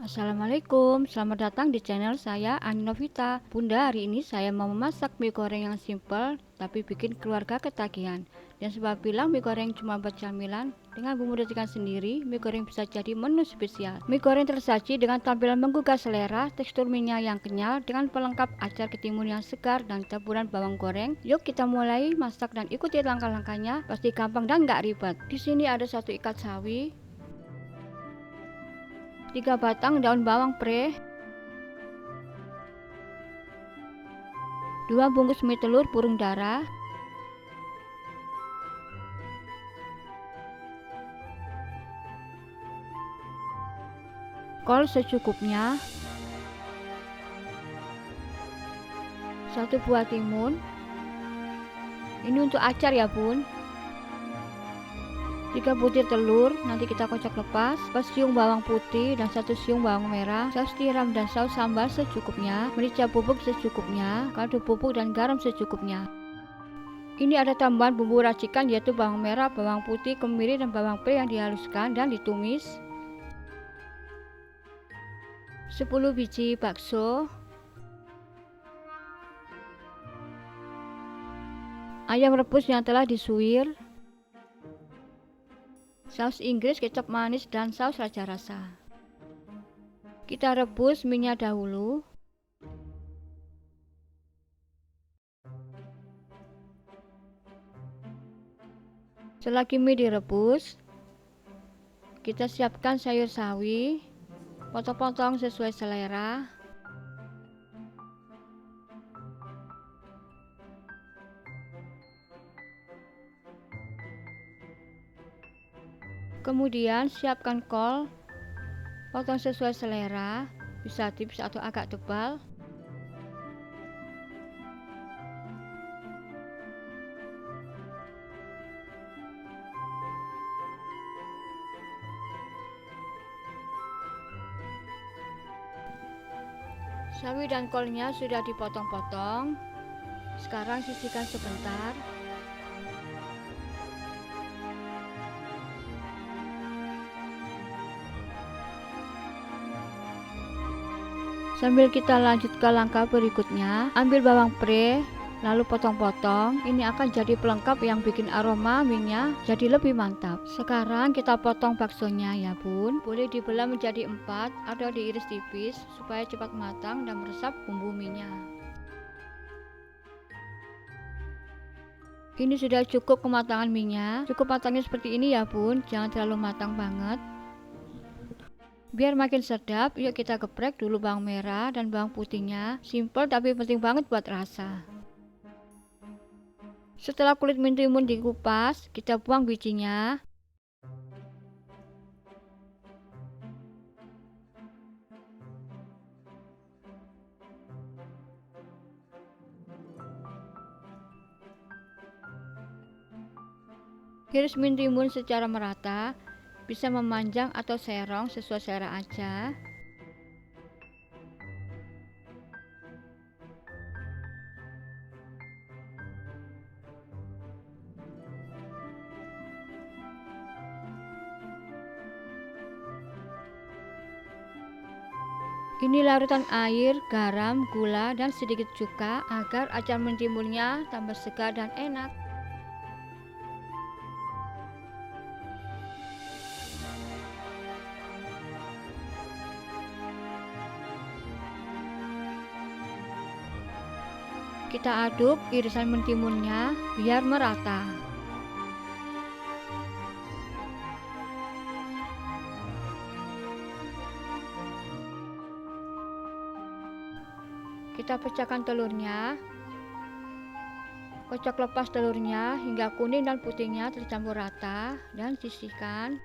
Assalamualaikum, selamat datang di channel saya Ani Novita. Bunda, hari ini saya mau memasak mie goreng yang simple tapi bikin keluarga ketagihan. Dan sebab bilang mie goreng cuma buat camilan, dengan bumbu racikan sendiri, mie goreng bisa jadi menu spesial. Mie goreng tersaji dengan tampilan menggugah selera, tekstur mie-nya yang kenyal dengan pelengkap acar ketimun yang segar dan taburan bawang goreng. Yuk kita mulai masak dan ikuti langkah-langkahnya, pasti gampang dan nggak ribet. Di sini ada 1 ikat sawi, 3 batang daun bawang pre, 2 bungkus mie telur burung dara, kol secukupnya, 1 buah timun. Ini untuk acar ya bun. 3 butir telur, nanti kita kocok lepas, 4 siung bawang putih dan 1 siung bawang merah, saus tiram dan saus sambal secukupnya, merica bubuk secukupnya, kaldu bubuk dan garam secukupnya. Ini ada tambahan bumbu racikan yaitu bawang merah, bawang putih, kemiri dan bawang pre yang dihaluskan dan ditumis. 10 biji bakso, ayam rebus yang telah disuir, saus Inggris, kecap manis dan saus raja rasa. Kita rebus minyak dahulu. Selagi mie direbus, kita siapkan sayur sawi, potong-potong sesuai selera. Kemudian siapkan kol, potong sesuai selera, bisa tipis atau agak tebal. Sawi dan kolnya sudah dipotong-potong. Sekarang sisihkan sebentar. Sambil kita lanjut ke langkah berikutnya, ambil bawang pre, lalu potong-potong. Ini akan jadi pelengkap yang bikin aroma mie-nya jadi lebih mantap. Sekarang kita potong baksonya ya bun. Boleh dibelah menjadi 4 atau diiris tipis supaya cepat matang dan meresap bumbu mie-nya. Ini sudah cukup kematangan mie-nya. Cukup matangnya seperti ini ya bun, jangan terlalu matang banget. Biar makin sedap, yuk kita geprek dulu bawang merah dan bawang putihnya. Simple tapi penting banget buat rasa. Setelah kulit mentimun dikupas, kita buang bijinya. Iris mentimun secara merata, bisa memanjang atau serong sesuai selera aja. Ini larutan air, garam, gula, dan sedikit cuka agar acar mentimunnya tambah segar dan enak. Kita aduk irisan mentimunnya biar merata. Kita pecahkan telurnya. Kocok lepas telurnya hingga kuning dan putihnya tercampur rata dan sisihkan.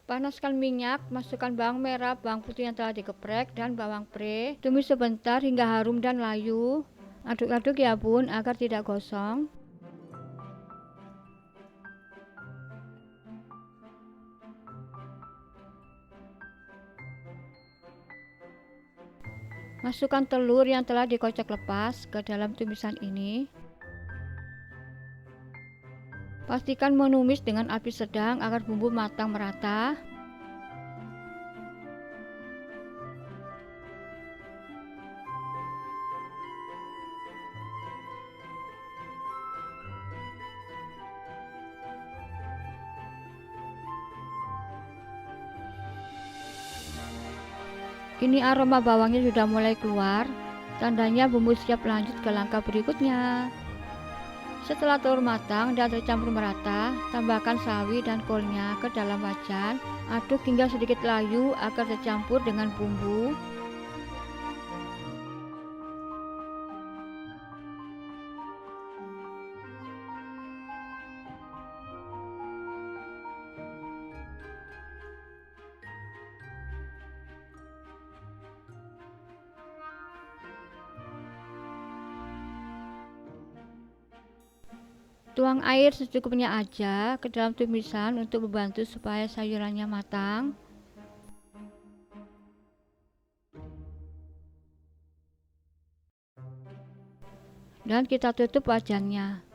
Panaskan minyak, masukkan bawang merah, bawang putih yang telah digeprek, dan bawang pre. Tumis sebentar hingga harum dan layu. Aduk-aduk ya bun agar tidak gosong. Masukkan telur yang telah dikocok lepas ke dalam tumisan ini. Pastikan menumis dengan api sedang agar bumbu matang merata. Ini aroma bawangnya sudah mulai keluar, tandanya bumbu siap lanjut ke langkah berikutnya. Setelah telur matang dan tercampur merata, tambahkan sawi dan kolnya ke dalam wajan. Aduk hingga sedikit layu agar tercampur dengan bumbu. Tuang air secukupnya aja ke dalam tumisan untuk membantu supaya sayurannya matang. Dan kita tutup wajannya.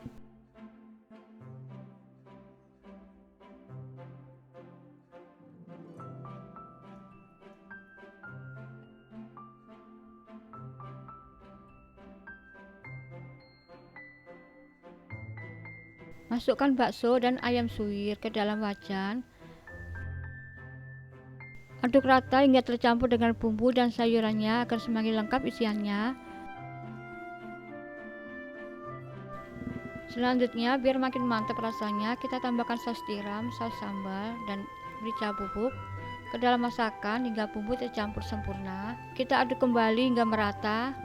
Masukkan bakso dan ayam suwir ke dalam wajan. Aduk rata hingga tercampur dengan bumbu dan sayurannya agar semakin lengkap isiannya. Selanjutnya, biar makin mantap rasanya, kita tambahkan saus tiram, saus sambal, dan merica bubuk ke dalam masakan hingga bumbu tercampur sempurna. Kita aduk kembali hingga merata.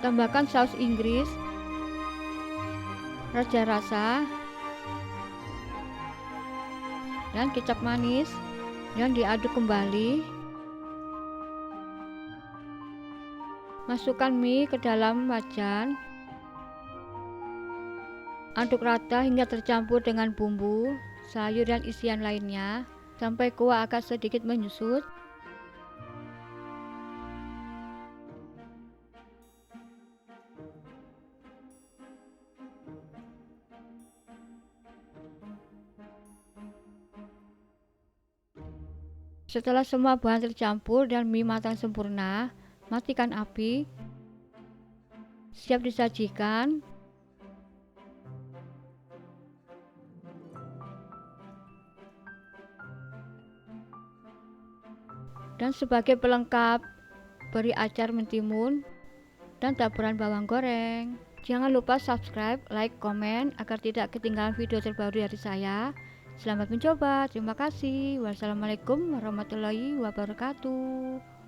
Tambahkan saus Inggris, raja rasa, dan kecap manis, dan diaduk kembali. Masukkan mie ke dalam wajan. Aduk rata hingga tercampur dengan bumbu, sayur dan isian lainnya sampai kuah agak sedikit menyusut. Setelah semua bahan tercampur dan mie matang sempurna, matikan api. Siap disajikan. Dan sebagai pelengkap, beri acar mentimun dan taburan bawang goreng. Jangan lupa subscribe, like, komen agar tidak ketinggalan video terbaru dari saya. Selamat mencoba, terima kasih. Wassalamualaikum warahmatullahi wabarakatuh.